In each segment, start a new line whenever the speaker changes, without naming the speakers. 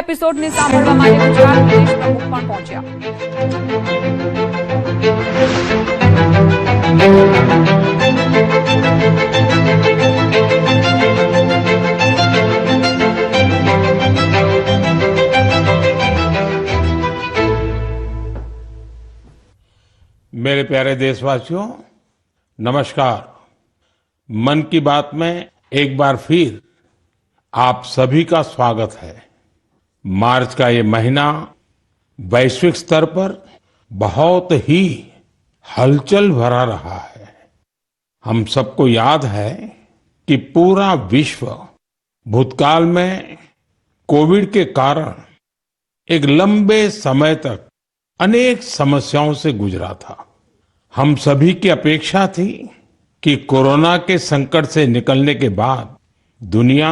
એપિસોડને સાંભળવા માટે ગુજરાત વિદેશ પ્રમુખ પણ પહોંચ્યા.
मेरे प्यारे देशवासियों, नमस्कार। मन की बात में एक बार फिर आप सभी का स्वागत है। मार्च का ये महीना वैश्विक स्तर पर बहुत ही हलचल भरा रहा है। हम सबको याद है कि पूरा विश्व भूतकाल में कोविड के कारण एक लंबे समय तक अनेक समस्याओं से गुजरा था। हम सभी की अपेक्षा थी कि कोरोना के संकट से निकलने के बाद दुनिया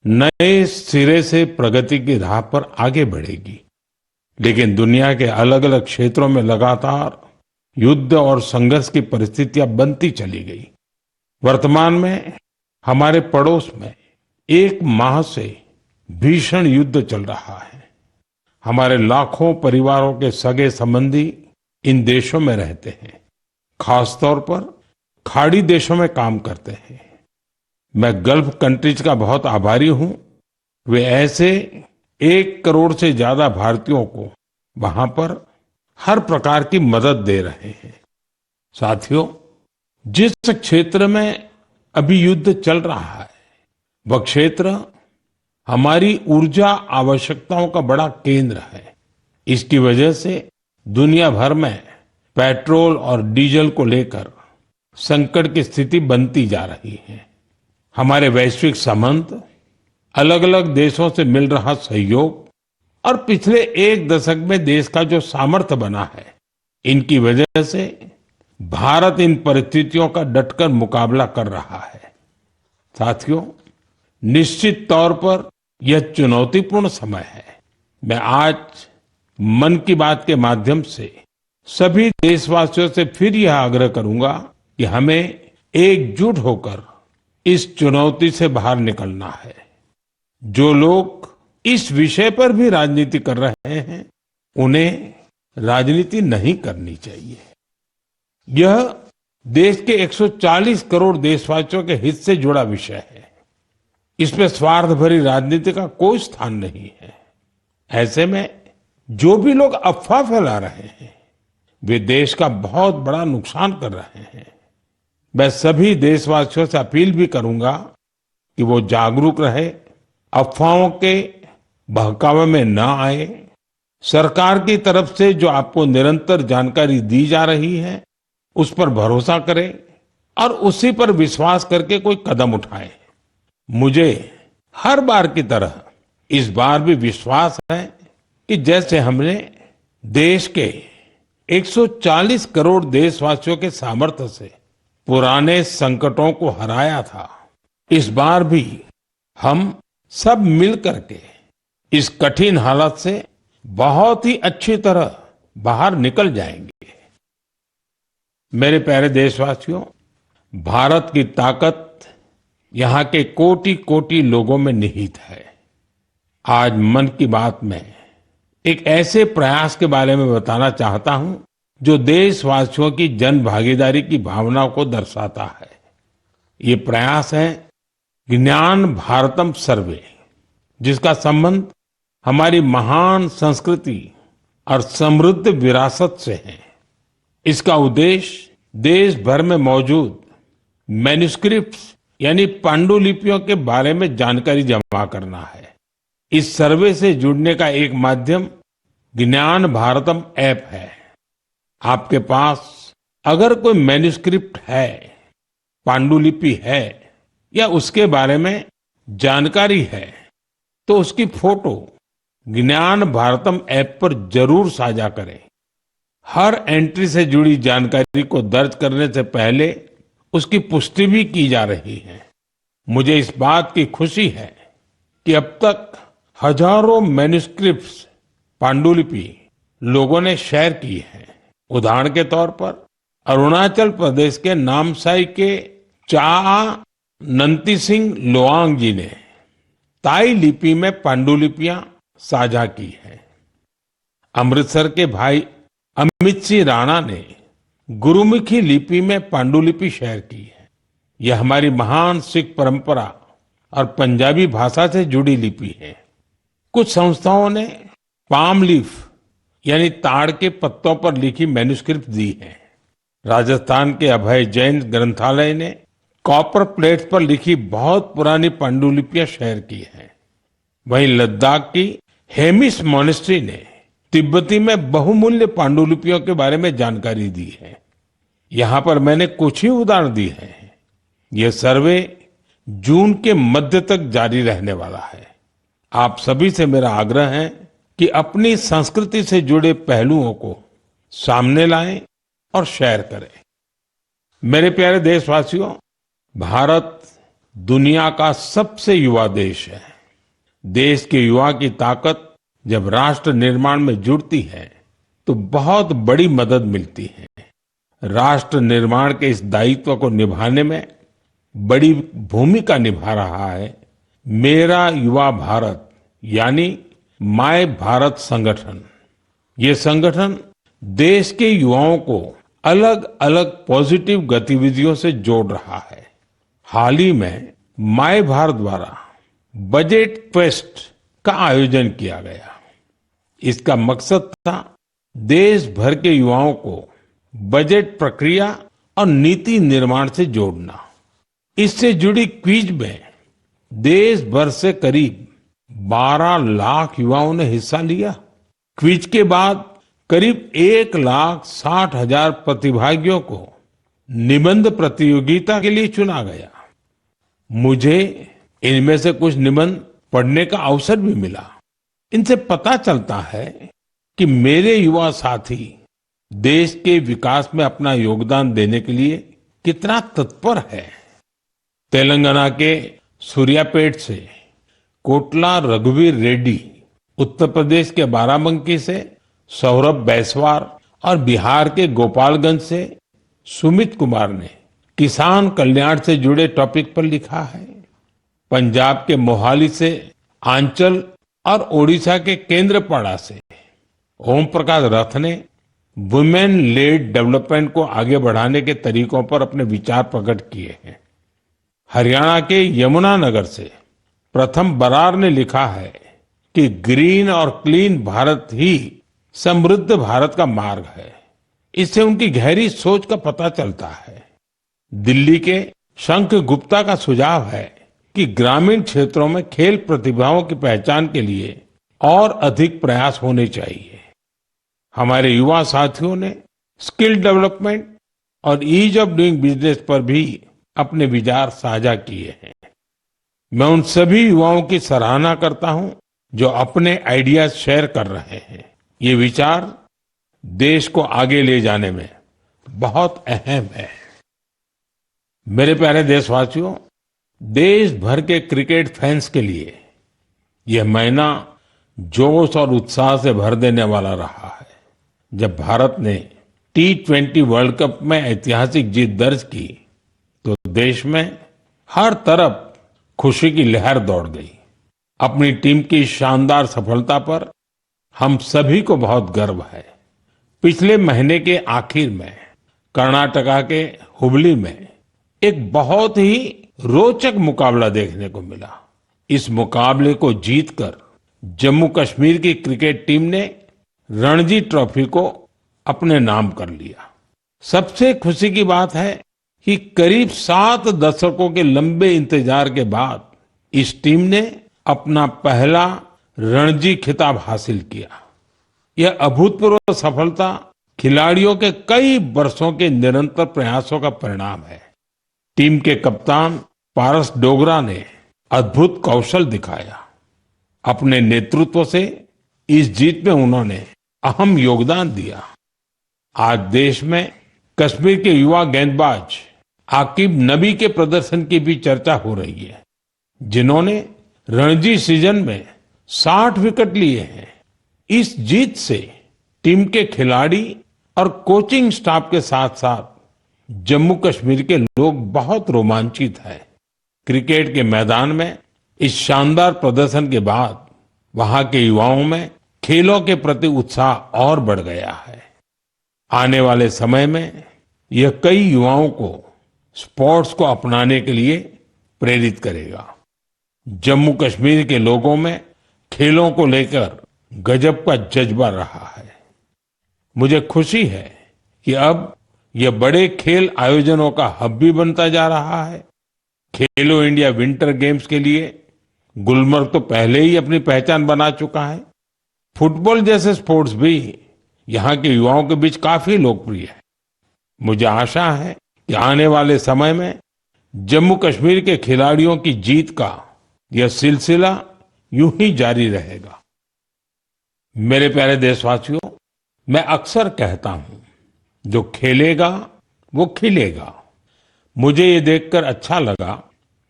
नए सिरे से प्रगति की राह पर आगे बढ़ेगी। लेकिन दुनिया के अलग अलग क्षेत्रों में लगातार युद्ध और संघर्ष की परिस्थितियां बनती चली गई। वर्तमान में हमारे पड़ोस में 1 माह से भीषण युद्ध चल रहा है। हमारे लाखों परिवारों के सगे संबंधी इन देशों में रहते हैं, खासतौर पर खाड़ी देशों में काम करते हैं। मैं गल्फ कंट्रीज का बहुत आभारी हूं। वे ऐसे 1 करोड़ से ज्यादा भारतीयों को वहां पर हर प्रकार की मदद दे रहे हैं। साथियों, जिस क्षेत्र में अभी युद्ध चल रहा है, वह क्षेत्र हमारी ऊर्जा आवश्यकताओं का बड़ा केंद्र है। इसकी वजह से दुनिया भर में पेट्रोल और डीजल को लेकर संकट की स्थिति बनती जा रही है। हमारे वैश्विक संबंध, अलग अलग देशों से मिल रहा सहयोग और पिछले 1 दशक में देश का जो सामर्थ्य बना है, इनकी वजह से भारत इन परिस्थितियों का डटकर मुकाबला कर रहा है। साथियों, निश्चित तौर पर यह चुनौतीपूर्ण समय है। मैं आज मन की बात के माध्यम से सभी देशवासियों से फिर यह आग्रह करूंगा कि हमें एकजुट होकर इस चुनौती से बाहर निकलना है। जो लोग इस विषय पर भी राजनीति कर रहे हैं, उन्हें राजनीति नहीं करनी चाहिए। यह देश के 140 करोड़ देशवासियों के हित से जुड़ा विषय है। इसमें स्वार्थ भरी राजनीति का कोई स्थान नहीं है। ऐसे में जो भी लोग अफवाह फैला रहे हैं, वे देश का बहुत बड़ा नुकसान कर रहे हैं। मैं सभी देशवासियों से अपील भी करूंगा कि वो जागरूक रहे, अफवाहों के बहकावे में न आए। सरकार की तरफ से जो आपको निरंतर जानकारी दी जा रही है, उस पर भरोसा करें और उसी पर विश्वास करके कोई कदम उठाएं। मुझे हर बार की तरह इस बार भी विश्वास है कि जैसे हमने देश के 140 करोड़ देशवासियों के सामर्थ्य से पुराने संकटों को हराया था, इस बार भी हम सब मिलकर के इस कठिन हालत से बहुत ही अच्छी तरह बाहर निकल जाएंगे। मेरे प्यारे देशवासियों, भारत की ताकत यहाँ के कोटि कोटि लोगों में निहित है। आज मन की बात में एक ऐसे प्रयास के बारे में बताना चाहता हूं जो देशवासियों की जन भागीदारी की भावना को दर्शाता है। ये प्रयास है ज्ञान भारतम सर्वे, जिसका संबंध हमारी महान संस्कृति और समृद्ध विरासत से है। इसका उद्देश्य देश भर में मौजूद मैन्युस्क्रिप्ट्स यानी पांडुलिपियों के बारे में जानकारी जमा करना है। इस सर्वे से जुड़ने का एक माध्यम ज्ञान भारतम ऐप है। आपके पास अगर कोई मैन्युस्क्रिप्ट है, पांडुलिपि है या उसके बारे में जानकारी है, तो उसकी फोटो ज्ञान भारतम ऐप पर जरूर साझा करें। हर एंट्री से जुड़ी जानकारी को दर्ज करने से पहले उसकी पुष्टि भी की जा रही है। मुझे इस बात की खुशी है कि अब तक हजारों मैन्युस्क्रिप्ट्स, पांडुलिपि लोगों ने शेयर की है। उदाहरण के तौर पर अरुणाचल प्रदेश के नामसाई के चा नंती सिंह लोआंग जी ने ताई लिपि में पांडुलिपियां साझा की है। अमृतसर के भाई अमित सिंह राणा ने गुरुमुखी लिपि में पांडुलिपि शेयर की है। यह हमारी महान सिख परंपरा और पंजाबी भाषा से जुड़ी लिपि है। कुछ संस्थाओं ने पाम लीफ यानी ताड़ के पत्तों पर लिखी मैन्युस्क्रिप्ट दी है। राजस्थान के अभय जैन ग्रंथालय ने कॉपर प्लेट्स पर लिखी बहुत पुरानी पांडुलिपियां शेयर की हैं। वहीं लद्दाख की हेमिस मॉनेस्ट्री ने तिब्बती में बहुमूल्य पांडुलिपियों के बारे में जानकारी दी है। यहाँ पर मैंने कुछ ही उदाहरण दिए हैं। यह सर्वे जून के मध्य तक जारी रहने वाला है। आप सभी से मेरा आग्रह है कि अपनी संस्कृति से जुड़े पहलुओं को सामने लाएं और शेयर करें। मेरे प्यारे देशवासियों, भारत दुनिया का सबसे युवा देश है। देश के युवा की ताकत जब राष्ट्र निर्माण में जुड़ती है तो बहुत बड़ी मदद मिलती है। राष्ट्र निर्माण के इस दायित्व को निभाने में बड़ी भूमिका निभा रहा है मेरा युवा भारत यानी माय भारत संगठन। ये संगठन देश के युवाओं को अलग अलग पॉजिटिव गतिविधियों से जोड़ रहा है। हाल ही में माय भारत द्वारा बजट क्वेस्ट का आयोजन किया गया। इसका मकसद था देश भर के युवाओं को बजट प्रक्रिया और नीति निर्माण से जोड़ना। इससे जुड़ी क्विज में देश भर से करीब 12 लाख युवाओं ने हिस्सा लिया। क्विज के बाद करीब 1,60,000 प्रतिभागियों को निबंध प्रतियोगिता के लिए चुना गया। मुझे इनमें से कुछ निबंध पढ़ने का अवसर भी मिला। इनसे पता चलता है कि मेरे युवा साथी देश के विकास में अपना योगदान देने के लिए कितना तत्पर है। तेलंगाना के सूर्यापेट से कोटला रघुवीर रेड्डी, उत्तर प्रदेश के बाराबंकी से सौरभ बैसवार और बिहार के गोपालगंज से सुमित कुमार ने किसान कल्याण से जुड़े टॉपिक पर लिखा है। पंजाब के मोहाली से आंचल और ओडिशा के केंद्रपाड़ा से ओम प्रकाश रथ ने वुमेन लेड डेवलपमेंट को आगे बढ़ाने के तरीकों पर अपने विचार प्रकट किए हैं। हरियाणा के यमुनानगर से प्रथम बरार ने लिखा है कि ग्रीन और क्लीन भारत ही समृद्ध भारत का मार्ग है। इससे उनकी गहरी सोच का पता चलता है। दिल्ली के शंख गुप्ता का सुझाव है कि ग्रामीण क्षेत्रों में खेल प्रतिभाओं की पहचान के लिए और अधिक प्रयास होने चाहिए। हमारे युवा साथियों ने स्किल डेवलपमेंट और ईज ऑफ डूइंग बिजनेस पर भी अपने विचार साझा किए हैं। मैं उन सभी युवाओं की सराहना करता हूं जो अपने आइडियाज शेयर कर रहे हैं। ये विचार देश को आगे ले जाने में बहुत अहम है। मेरे प्यारे देशवासियों, देश भर के क्रिकेट फैंस के लिए यह महीना जोश और उत्साह से भर देने वाला रहा है। जब भारत ने T20 वर्ल्ड कप में ऐतिहासिक जीत दर्ज की तो देश में हर तरफ खुशी की लहर दौड़ गई। अपनी टीम की शानदार सफलता पर हम सभी को बहुत गर्व है। पिछले महीने के आखिर में कर्नाटका के हुबली में एक बहुत ही रोचक मुकाबला देखने को मिला। इस मुकाबले को जीतकर जम्मू कश्मीर की क्रिकेट टीम ने रणजी ट्रॉफी को अपने नाम कर लिया। सबसे खुशी की बात है कि करीब 7 दशकों के लंबे इंतजार के बाद इस टीम ने अपना पहला रणजी खिताब हासिल किया। यह अभूतपूर्व सफलता खिलाड़ियों के कई वर्षों के निरंतर प्रयासों का परिणाम है। टीम के कप्तान पारस डोगरा ने अद्भुत कौशल दिखाया। अपने नेतृत्व से इस जीत में उन्होंने अहम योगदान दिया। आज देश में कश्मीर के युवा गेंदबाज आकिब नबी के प्रदर्शन की भी चर्चा हो रही है, जिन्होंने रणजी सीजन में 60 विकेट लिए हैं। इस जीत से टीम के खिलाड़ी और कोचिंग स्टाफ के साथ साथ जम्मू कश्मीर के लोग बहुत रोमांचित हैं। क्रिकेट के मैदान में इस शानदार प्रदर्शन के बाद वहां के युवाओं में खेलों के प्रति उत्साह और बढ़ गया है। आने वाले समय में यह कई युवाओं को स्पोर्ट्स को अपनाने के लिए प्रेरित करेगा। जम्मू कश्मीर के लोगों में खेलों को लेकर गजब का जज्बा रहा है। मुझे खुशी है कि अब यह बड़े खेल आयोजनों का हब भी बनता जा रहा है। खेलो इंडिया विंटर गेम्स के लिए गुलमर्ग तो पहले ही अपनी पहचान बना चुका है। फुटबॉल जैसे स्पोर्ट्स भी यहाँ के युवाओं के बीच काफी लोकप्रिय है। मुझे आशा है कि आने वाले समय में जम्मू कश्मीर के खिलाड़ियों की जीत का यह सिलसिला यूं ही जारी रहेगा। मेरे प्यारे देशवासियों, मैं अक्सर कहता हूं, जो खेलेगा वो खिलेगा। मुझे ये देखकर अच्छा लगा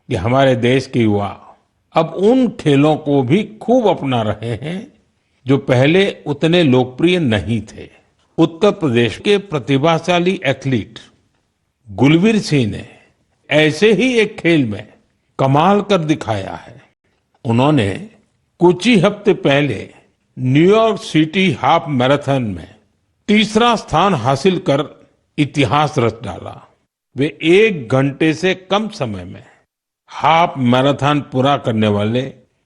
कि हमारे देश के युवा अब उन खेलों को भी खूब अपना रहे हैं जो पहले उतने लोकप्रिय नहीं थे। उत्तर प्रदेश के प्रतिभाशाली एथलीट गुलवीर सिंह ने ऐसे ही एक खेल में कमाल कर दिखाया है। उन्होंने कुछ ही हफ्ते पहले न्यूयॉर्क सिटी हाफ मैराथन में तीसरा स्थान हासिल कर इतिहास रच डाला। वे 1 घंटे से कम समय में हाफ मैराथन पूरा करने वाले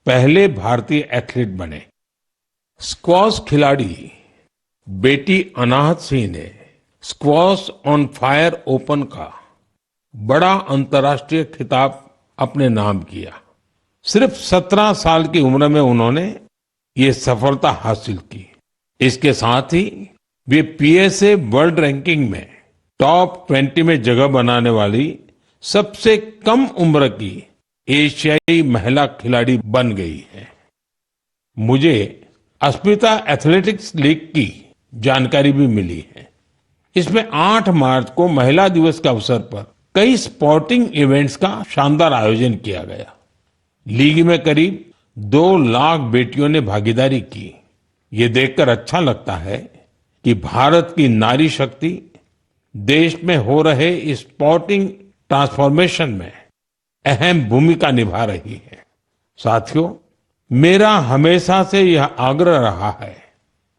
पहले भारतीय एथलीट बने। स्क्वॉश खिलाड़ी बेटी अनाहत सिंह ने स्क्वॉश ऑन फायर ओपन का बड़ा अंतर्राष्ट्रीय खिताब अपने नाम किया। सिर्फ 17 साल की उम्र में उन्होंने ये सफलता हासिल की। इसके साथ ही वे पीएसए वर्ल्ड रैंकिंग में टॉप 20 में जगह बनाने वाली सबसे कम उम्र की एशियाई महिला खिलाड़ी बन गई है। मुझे अस्मिता एथलेटिक्स लीग की जानकारी भी मिली है। इसमें 8 मार्च को महिला दिवस के अवसर पर कई स्पोर्टिंग इवेंट्स का शानदार आयोजन किया गया। लीग में करीब 2 लाख बेटियों ने भागीदारी की। ये देखकर अच्छा लगता है कि भारत की नारी शक्ति देश में हो रहे इस स्पोर्टिंग ट्रांसफॉर्मेशन में अहम भूमिका निभा रही है। साथियों, मेरा हमेशा से यह आग्रह रहा है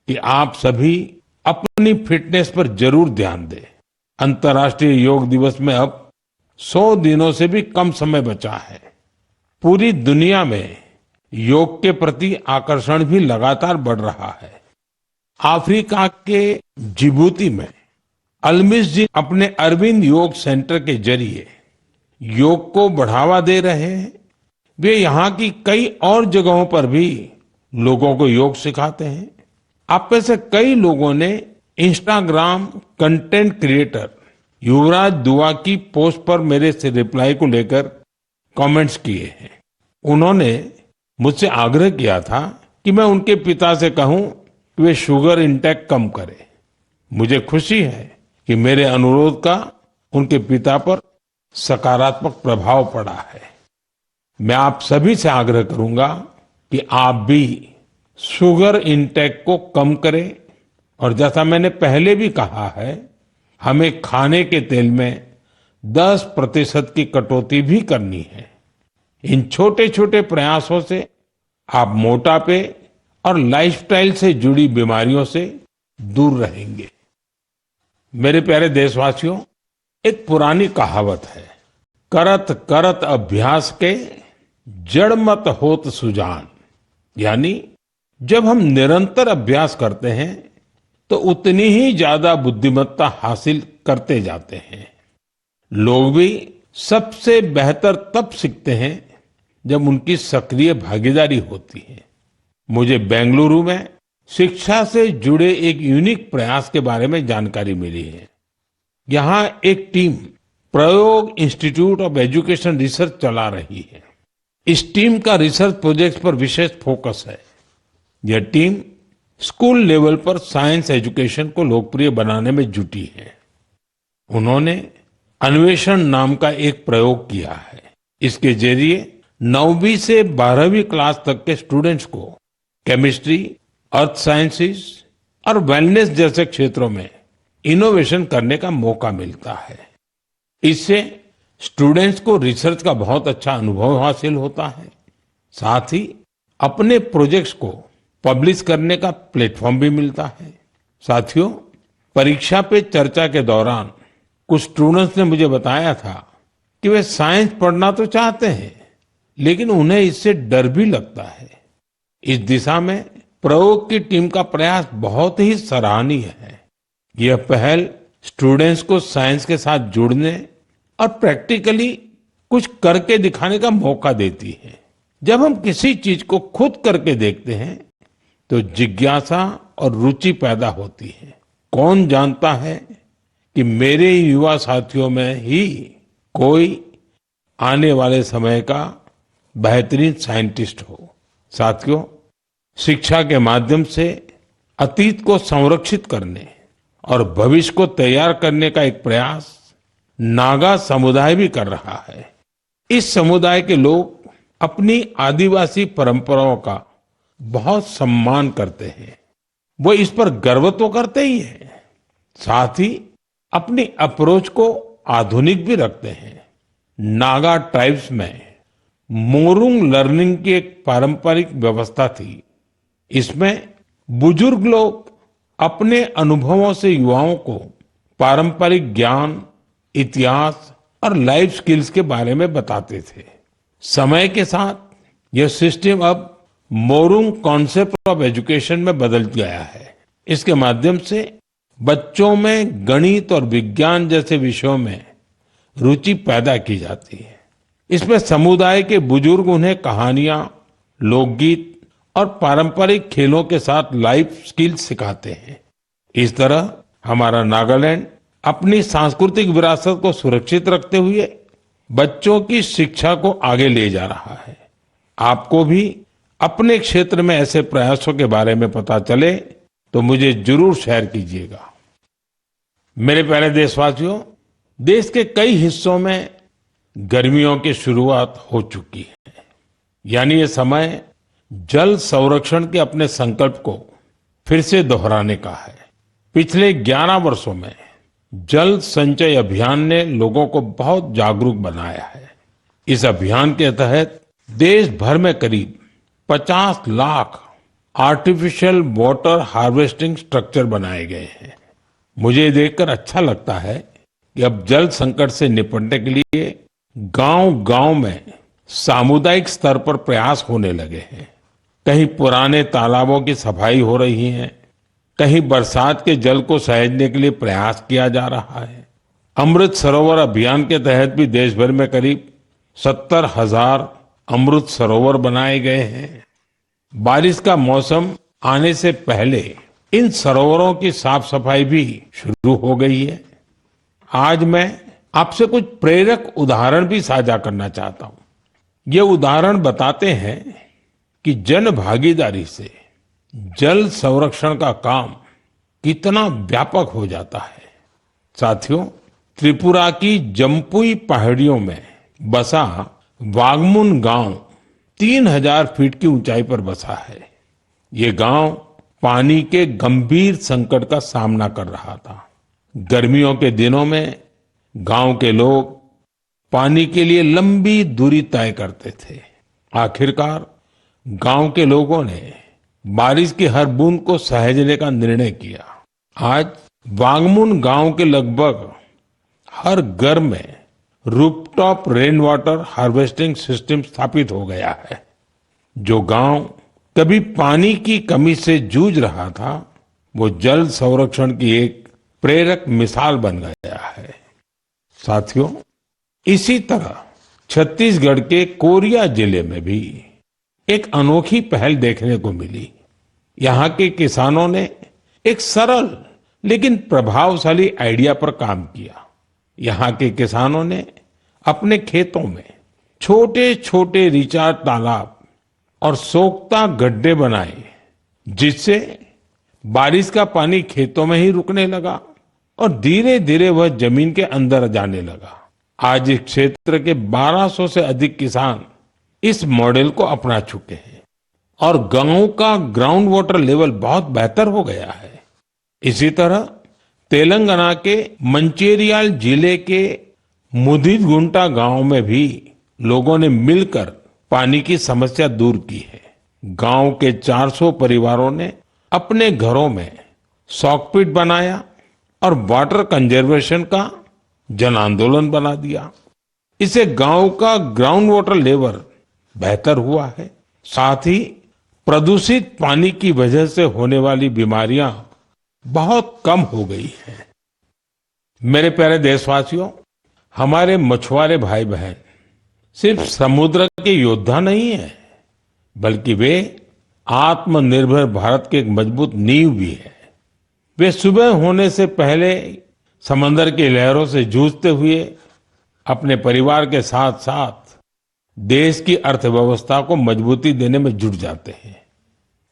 कि आप सभी अपनी फिटनेस पर जरूर ध्यान दें। अंतर्राष्ट्रीय योग दिवस में अब 100 दिनों से भी कम समय बचा है। पूरी दुनिया में योग के प्रति आकर्षण भी लगातार बढ़ रहा है। अफ्रीका के जिबूती में अलमिस जी अपने अरविंद योग सेंटर के जरिए योग को बढ़ावा दे रहे हैं। वे यहाँ की कई और जगहों पर भी लोगों को योग सिखाते हैं। आप में से कई लोगों ने इंस्टाग्राम कंटेंट क्रिएटर युवराज दुआ की पोस्ट पर मेरे से रिप्लाई को लेकर कमेंट्स किए हैं। उन्होंने मुझसे आग्रह किया था कि मैं उनके पिता से कहूं कि वे शुगर इंटेक कम करें। मुझे खुशी है कि मेरे अनुरोध का उनके पिता पर सकारात्मक प्रभाव पड़ा है। मैं आप सभी से आग्रह करूंगा कि आप भी शुगर इंटेक को कम करें और जैसा मैंने पहले भी कहा है, हमें खाने के तेल में 10% की कटौती भी करनी है। इन छोटे छोटे प्रयासों से आप मोटापे और लाइफस्टाइल से जुड़ी बीमारियों से दूर रहेंगे। मेरे प्यारे देशवासियों, एक पुरानी कहावत है, करत करत अभ्यास के जड़ मत होत सुजान। यानी जब हम निरंतर अभ्यास करते हैं तो उतनी ही ज्यादा बुद्धिमत्ता हासिल करते जाते हैं। लोग भी सबसे बेहतर तब सीखते हैं जब उनकी सक्रिय भागीदारी होती है। मुझे बेंगलुरु में शिक्षा से जुड़े एक यूनिक प्रयास के बारे में जानकारी मिली है। यहाँ एक टीम प्रयोग इंस्टीट्यूट ऑफ एजुकेशन रिसर्च चला रही है। इस टीम का रिसर्च प्रोजेक्ट पर विशेष फोकस है। यह टीम स्कूल लेवल पर साइंस एजुकेशन को लोकप्रिय बनाने में जुटी है। उन्होंने अन्वेषण नाम का एक प्रयोग किया है। इसके जरिए 9वीं से 12वीं क्लास तक के स्टूडेंट्स को केमिस्ट्री, अर्थ साइंसेस और वेलनेस जैसे क्षेत्रों में इनोवेशन करने का मौका मिलता है। इससे स्टूडेंट्स को रिसर्च का बहुत अच्छा अनुभव हासिल होता है। साथ ही अपने प्रोजेक्ट्स को पब्लिश करने का प्लेटफॉर्म भी मिलता है। साथियों, परीक्षा पे चर्चा के दौरान कुछ स्टूडेंट्स ने मुझे बताया था कि वे साइंस पढ़ना तो चाहते हैं, लेकिन उन्हें इससे डर भी लगता है। इस दिशा में प्रयोग की टीम का प्रयास बहुत ही सराहनीय है। यह पहल स्टूडेंट्स को साइंस के साथ जुड़ने और प्रैक्टिकली कुछ करके दिखाने का मौका देती है। जब हम किसी चीज को खुद करके देखते हैं तो जिज्ञासा और रुचि पैदा होती है। कौन जानता है कि मेरे युवा साथियों में ही कोई आने वाले समय का बेहतरीन साइंटिस्ट हो। साथियों, शिक्षा के माध्यम से अतीत को संरक्षित करने और भविष्य को तैयार करने का एक प्रयास नागा समुदाय भी कर रहा है। इस समुदाय के लोग अपनी आदिवासी परंपराओं का बहुत सम्मान करते हैं। वो इस पर गर्व तो करते ही हैं, साथ ही अपनी अप्रोच को आधुनिक भी रखते हैं। नागा ट्राइब्स में मोरुंग लर्निंग की एक पारंपरिक व्यवस्था थी। इसमें बुजुर्ग लोग अपने अनुभवों से युवाओं को पारंपरिक ज्ञान, इतिहास और लाइफ स्किल्स के बारे में बताते थे। समय के साथ यह सिस्टम अब मोरुंग कॉन्सेप्ट ऑफ एजुकेशन में बदल गया है। इसके माध्यम से बच्चों में गणित और विज्ञान जैसे विषयों में रुचि पैदा की जाती है। इसमें समुदाय के बुजुर्ग उन्हें कहानियां, लोकगीत और पारंपरिक खेलों के साथ लाइफ स्किल्स सिखाते हैं। इस तरह हमारा नागालैंड अपनी सांस्कृतिक विरासत को सुरक्षित रखते हुए बच्चों की शिक्षा को आगे ले जा रहा है। आपको भी अपने क्षेत्र में ऐसे प्रयासों के बारे में पता चले तो मुझे जरूर शेयर कीजिएगा। मेरे प्यारे देशवासियों, देश के कई हिस्सों में गर्मियों की शुरुआत हो चुकी है। यानी ये समय जल संरक्षण के अपने संकल्प को फिर से दोहराने का है। पिछले 11 वर्षों में जल संचय अभियान ने लोगों को बहुत जागरूक बनाया है। इस अभियान के तहत देश भर में करीब 50 lakh artificial water harvesting structure बनाए गए हैं। मुझे देखकर अच्छा लगता है कि अब जल संकट से निपटने के लिए गांव-गांव में सामुदायिक स्तर पर प्रयास होने लगे हैं। कहीं पुराने तालाबों की सफाई हो रही है, कहीं बरसात के जल को सहेजने के लिए प्रयास किया जा रहा है। अमृत सरोवर अभियान के तहत भी देश भर में करीब 70,000 अमृत सरोवर बनाए गए हैं। बारिश का मौसम आने से पहले इन सरोवरों की साफ सफाई भी शुरू हो गई है। आज मैं आपसे कुछ प्रेरक उदाहरण भी साझा करना चाहता हूं। ये उदाहरण बताते हैं कि जन भागीदारी से जल संरक्षण का काम कितना व्यापक हो जाता है। साथियों, त्रिपुरा की जम्पुई पहाड़ियों में बसा वागमुन गांव 3000 फीट की ऊंचाई पर बसा है। ये गांव पानी के गंभीर संकट का सामना कर रहा था। गर्मियों के दिनों में गांव के लोग पानी के लिए लंबी दूरी तय करते थे। आखिरकार गांव के लोगों ने बारिश की हर बूंद को सहेजने का निर्णय किया। आज वांगमुन गांव के लगभग हर घर में rooftop rain water harvesting system स्थापित हो गया है। जो गांव कभी पानी की कमी से जूझ रहा था, वो जल संरक्षण की एक प्रेरक मिसाल बन गया है। साथियों, इसी तरह छत्तीसगढ़ के कोरिया जिले में भी एक अनोखी पहल देखने को मिली। यहाँ के किसानों ने एक सरल लेकिन प्रभावशाली आइडिया पर काम किया। यहाँ के किसानों ने अपने खेतों में छोटे छोटे रिचार्ज तालाब और सोखता गड्ढे बनाए, जिससे बारिश का पानी खेतों में ही रुकने लगा और धीरे धीरे वह जमीन के अंदर जाने लगा। आज इस क्षेत्र के 1200 से अधिक किसान इस मॉडल को अपना चुके हैं और गांव का ग्राउंड वाटर लेवल बहुत बेहतर हो गया है। इसी तरह तेलंगाना के मंचेरियाल जिले के मुदिगुंटा गांव में भी लोगों ने मिलकर पानी की समस्या दूर की है। गांव के 400 परिवारों ने अपने घरों में सॉकपिट बनाया और वाटर कंजर्वेशन का जन आंदोलन बना दिया। इससे गांव का ग्राउंड वाटर लेवल बेहतर हुआ है। साथ ही प्रदूषित पानी की वजह से होने वाली बीमारियां बहुत कम हो गई हैं। मेरे प्यारे देशवासियों, हमारे मछुआरे भाई बहन सिर्फ समुद्र के योद्धा नहीं है, बल्कि वे आत्मनिर्भर भारत की एक मजबूत नींव भी है। वे सुबह होने से पहले समंदर की लहरों से जूझते हुए अपने परिवार के साथ साथ देश की अर्थव्यवस्था को मजबूती देने में जुट जाते हैं।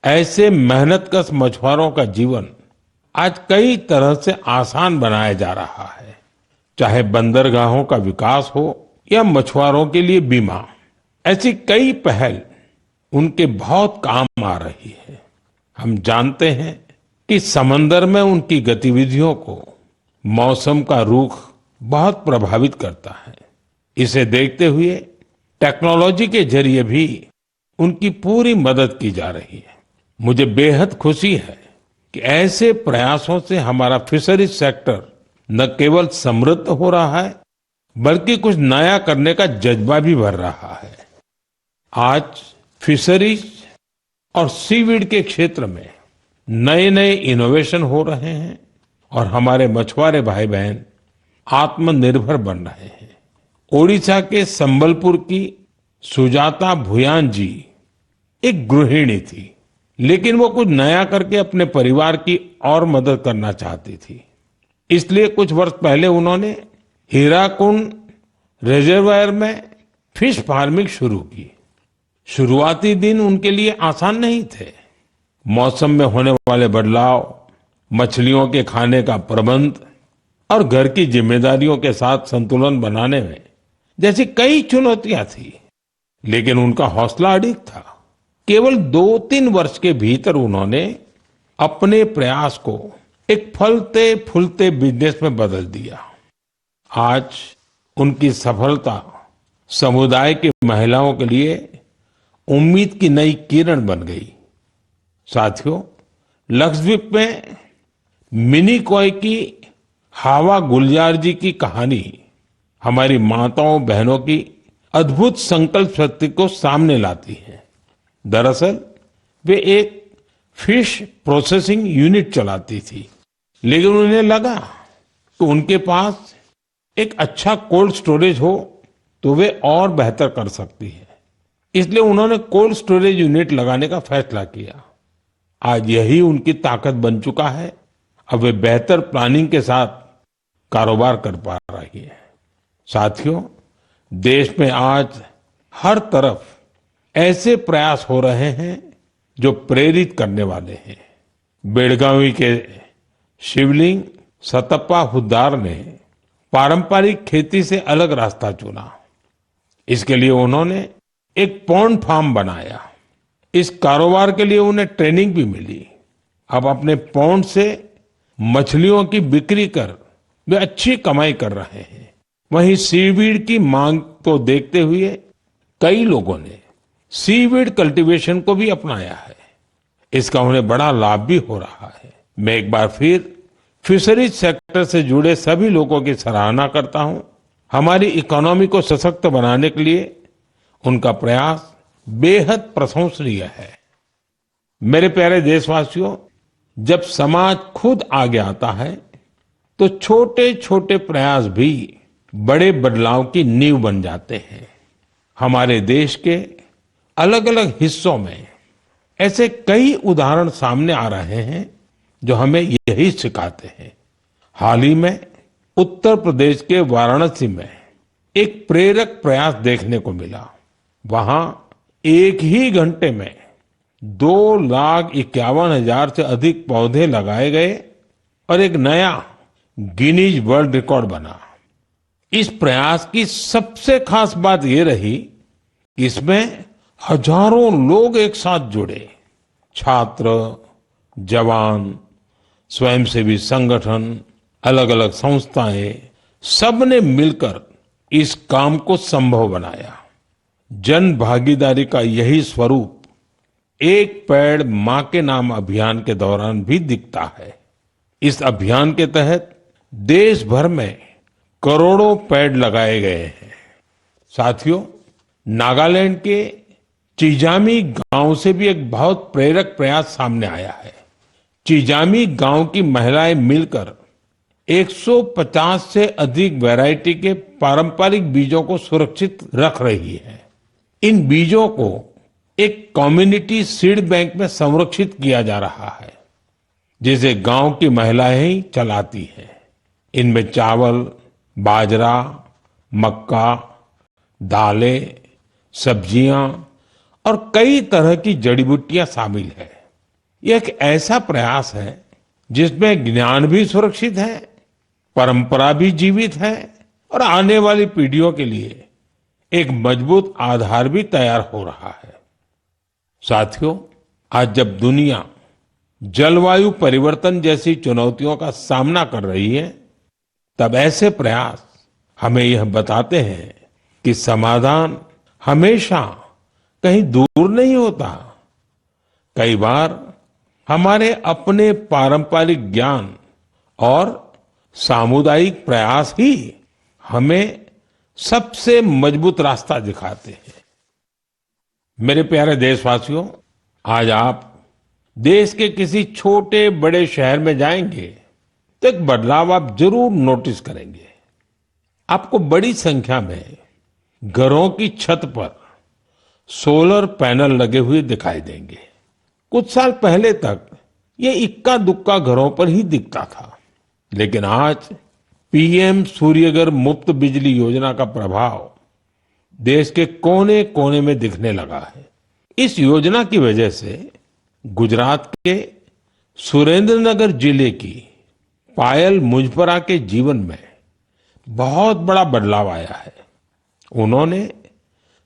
ऐसे मेहनतकश मछुआरों का जीवन आज कई तरह से आसान बनाया जा रहा है। चाहे बंदरगाहों का विकास हो या मछुआरों के लिए बीमा, ऐसी कई पहल उनके बहुत काम आ रही है। हम जानते हैं कि समंदर में उनकी गतिविधियों को मौसम का रुख बहुत प्रभावित करता है। इसे देखते हुए टेक्नोलॉजी के जरिए भी उनकी पूरी मदद की जा रही है। मुझे बेहद खुशी है कि ऐसे प्रयासों से हमारा फिशरीज सेक्टर न केवल समृद्ध हो रहा है, बल्कि कुछ नया करने का जज्बा भी भर रहा है। आज फिशरीज और सीवीड के क्षेत्र में नए नए इनोवेशन हो रहे हैं और हमारे मछुआरे भाई बहन आत्मनिर्भर बन रहे हैं। ओडिशा के संबलपुर की सुजाता भुयान जी एक गृहिणी थी, लेकिन वो कुछ नया करके अपने परिवार की और मदद करना चाहती थी। इसलिए कुछ वर्ष पहले उन्होंने हीराकुंड रिजर्वायर में फिश फार्मिंग शुरू की। शुरुआती दिन उनके लिए आसान नहीं थे। मौसम में होने वाले बदलाव, मछलियों के खाने का प्रबंध और घर की जिम्मेदारियों के साथ संतुलन बनाने में जैसी कई चुनौतियां थी, लेकिन उनका हौसला अडिग था। केवल 2-3 वर्ष के भीतर उन्होंने अपने प्रयास को एक फलते फूलते बिजनेस में बदल दिया। आज उनकी सफलता समुदाय की महिलाओं के लिए उम्मीद की नई किरण बन गई। साथियों, लक्षद्वीप में मिनिकॉय की हावा गुलजार जी की कहानी हमारी माताओं बहनों की अद्भुत संकल्प शक्ति को सामने लाती है। दरअसल वे एक फिश प्रोसेसिंग यूनिट चलाती थी, लेकिन उन्हें लगा कि उनके पास एक अच्छा कोल्ड स्टोरेज हो तो वे और बेहतर कर सकती है। इसलिए उन्होंने कोल्ड स्टोरेज यूनिट लगाने का फैसला किया। आज यही उनकी ताकत बन चुका है। अब वे बेहतर प्लानिंग के साथ कारोबार कर पा रही है। साथियों, देश में आज हर तरफ ऐसे प्रयास हो रहे हैं जो प्रेरित करने वाले हैं। बेलगावी के शिवलिंग सतप्पा हुद्दार ने पारंपरिक खेती से अलग रास्ता चुना। इसके लिए उन्होंने एक पॉन्ड फार्म बनाया। इस कारोबार के लिए उन्हें ट्रेनिंग भी मिली। अब अपने पॉन्ड से मछलियों की बिक्री कर वे अच्छी कमाई कर रहे हैं। वहीं सीवीड की मांग को देखते हुए कई लोगों ने सीवीड कल्टीवेशन को भी अपनाया है। इसका उन्हें बड़ा लाभ भी हो रहा है। मैं एक बार फिर फिशरीज सेक्टर से जुड़े सभी लोगों की सराहना करता हूं। हमारी इकोनॉमी को सशक्त बनाने के लिए उनका प्रयास बेहद प्रशंसनीय है। मेरे प्यारे देशवासियों, जब समाज खुद आगे आता है तो छोटे छोटे प्रयास भी बड़े बदलाव की नींव बन जाते हैं। हमारे देश के अलग अलग हिस्सों में ऐसे कई उदाहरण सामने आ रहे हैं जो हमें यही सिखाते हैं। हाल ही में उत्तर प्रदेश के वाराणसी में एक प्रेरक प्रयास देखने को मिला। वहां एक ही घंटे में 2,51,000 से अधिक पौधे लगाए गए और एक नया गिनीज वर्ल्ड रिकॉर्ड बना। इस प्रयास की सबसे खास बात ये रही कि इसमें हजारों लोग एक साथ जुड़े। छात्र, जवान, स्वयंसेवी संगठन, अलग अलग संस्थाएं, सबने मिलकर इस काम को संभव बनाया। जन भागीदारी का यही स्वरूप एक पेड़ मां के नाम अभियान के दौरान भी दिखता है। इस अभियान के तहत देश भर में करोड़ों पेड़ लगाए गए हैं। साथियों, नागालैंड के चिजामी गांव से भी एक बहुत प्रेरक प्रयास सामने आया है। चिजामी गांव की महिलाएं मिलकर 150 से अधिक वैरायटी के पारंपरिक बीजों को सुरक्षित रख रही है। इन बीजों को एक कम्युनिटी सीड बैंक में संरक्षित किया जा रहा है, जिसे गांव की महिलाएं ही चलाती हैं। इनमें चावल, बाजरा, मक्का, दालें, सब्जियां और कई तरह की जड़ी बूटियां शामिल है। यह एक ऐसा प्रयास है जिसमें ज्ञान भी सुरक्षित है, परंपरा भी जीवित है और आने वाली पीढ़ियों के लिए एक मजबूत आधार भी तैयार हो रहा है। साथियों, आज जब दुनिया जलवायु परिवर्तन जैसी चुनौतियों का सामना कर रही है, तब ऐसे प्रयास हमें यह बताते हैं कि समाधान हमेशा कहीं दूर नहीं होता। कई बार हमारे अपने पारंपरिक ज्ञान और सामुदायिक प्रयास ही हमें सबसे मजबूत रास्ता दिखाते हैं। मेरे प्यारे देशवासियों, आज आप देश के किसी छोटे बड़े शहर में जाएंगे तो एक बदलाव आप जरूर नोटिस करेंगे। आपको बड़ी संख्या में घरों की छत पर सोलर पैनल लगे हुए दिखाई देंगे। कुछ साल पहले तक ये इक्का दुक्का घरों पर ही दिखता था, लेकिन आज पीएम सूर्यघर मुफ्त बिजली योजना का प्रभाव देश के कोने कोने में दिखने लगा है। इस योजना की वजह से गुजरात के सुरेंद्रनगर जिले की पायल मुजपरा के जीवन में बहुत बड़ा बदलाव आया है। उन्होंने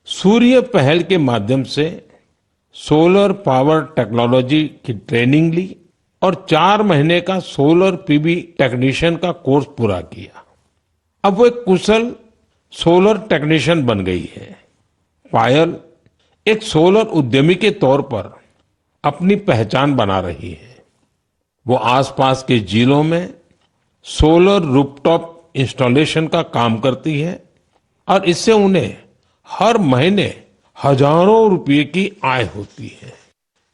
सूर्य पहल के माध्यम से सोलर पावर टेक्नोलॉजी की ट्रेनिंग ली और 4 महीने का सोलर पीवी टेक्नीशियन का कोर्स पूरा किया। अब वो एक कुशल सोलर टेक्नीशियन बन गई है। पायल एक सोलर उद्यमी के तौर पर अपनी पहचान बना रही है। वो आसपास के जिलों में सोलर रूफटॉप इंस्टॉलेशन का काम करती है और इससे उन्हें हर महीने हजारों रुपए की आय होती है।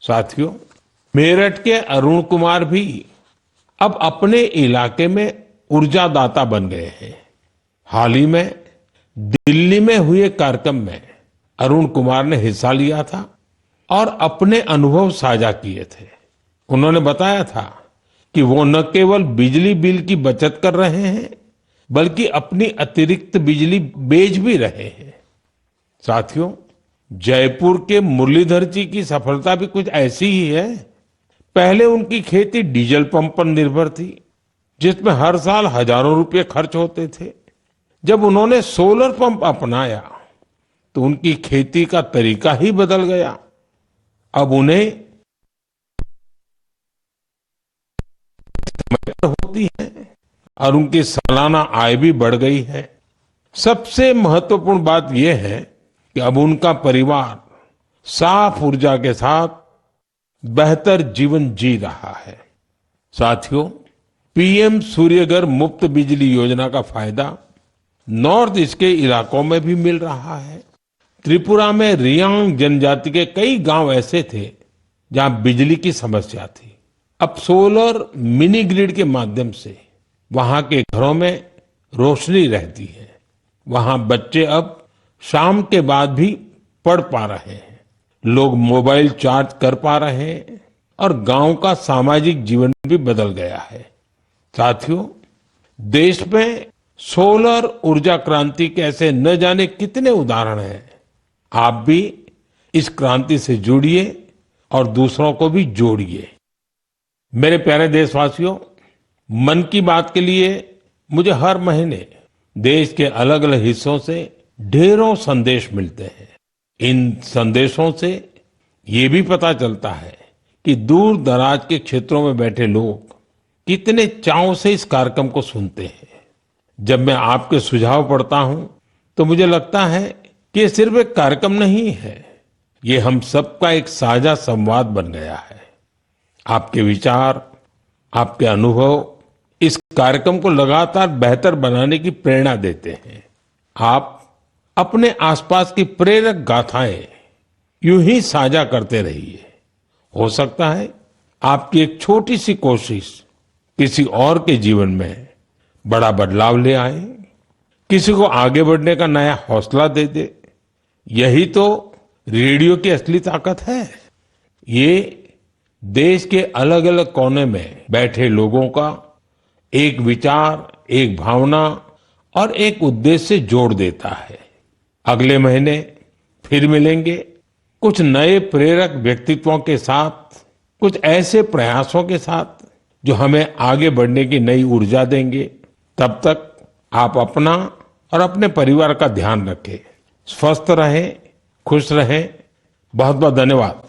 साथियों, मेरठ के अरुण कुमार भी अब अपने इलाके में ऊर्जादाता बन गए हैं। हाल ही में दिल्ली में हुए कार्यक्रम में अरुण कुमार ने हिस्सा लिया था और अपने अनुभव साझा किए थे। उन्होंने बताया था कि वो न केवल बिजली बिल की बचत कर रहे हैं, बल्कि अपनी अतिरिक्त बिजली बेच भी रहे हैं। साथियों, जयपुर के मुरलीधर जी की सफलता भी कुछ ऐसी ही है। पहले उनकी खेती डीजल पंप पर निर्भर थी, जिसमें हर साल हजारों रुपए खर्च होते थे। जब उन्होंने सोलर पंप अपनाया तो उनकी खेती का तरीका ही बदल गया। अब उन्हें होती है और उनकी सालाना आय भी बढ़ गई है। सबसे महत्वपूर्ण बात यह है कि अब उनका परिवार साफ ऊर्जा के साथ बेहतर जीवन जी रहा है। साथियों, पीएम सूर्यघर मुफ्त बिजली योजना का फायदा नॉर्थ ईस्ट के इलाकों में भी मिल रहा है। त्रिपुरा में रियांग जनजाति के कई गांव ऐसे थे जहां बिजली की समस्या थी। अब सोलर मिनी ग्रिड के माध्यम से वहां के घरों में रोशनी रहती है। वहां बच्चे अब शाम के बाद भी पढ़ पा रहे हैं, लोग मोबाइल चार्ज कर पा रहे हैं और गांव का सामाजिक जीवन भी बदल गया है। साथियों, देश में सोलर ऊर्जा क्रांति के ऐसे न जाने कितने उदाहरण हैं। आप भी इस क्रांति से जुड़िए और दूसरों को भी जोड़िए। मेरे प्यारे देशवासियों, मन की बात के लिए मुझे हर महीने देश के अलग अलग हिस्सों से ढेरों संदेश मिलते हैं। इन संदेशों से ये भी पता चलता है कि दूर दराज के क्षेत्रों में बैठे लोग कितने चाव से इस कार्यक्रम को सुनते हैं। जब मैं आपके सुझाव पढ़ता हूं तो मुझे लगता है कि ये सिर्फ एक कार्यक्रम नहीं है, ये हम सबका एक साझा संवाद बन गया है। आपके विचार, आपके अनुभव इस कार्यक्रम को लगातार बेहतर बनाने की प्रेरणा देते हैं। आप अपने आसपास की प्रेरक गाथाएं यूं ही साझा करते रहिए। हो सकता है आपकी एक छोटी सी कोशिश किसी और के जीवन में बड़ा बदलाव ले आए, किसी को आगे बढ़ने का नया हौसला दे दे। यही तो रेडियो की असली ताकत है। ये देश के अलग अलग कोने में बैठे लोगों का एक विचार, एक भावना और एक उद्देश्य से जोड़ देता है। अगले महीने फिर मिलेंगे कुछ नए प्रेरक व्यक्तित्वों के साथ, कुछ ऐसे प्रयासों के साथ जो हमें आगे बढ़ने की नई ऊर्जा देंगे। तब तक आप अपना और अपने परिवार का ध्यान रखें, स्वस्थ रहें, खुश रहें। बहुत बहुत धन्यवाद।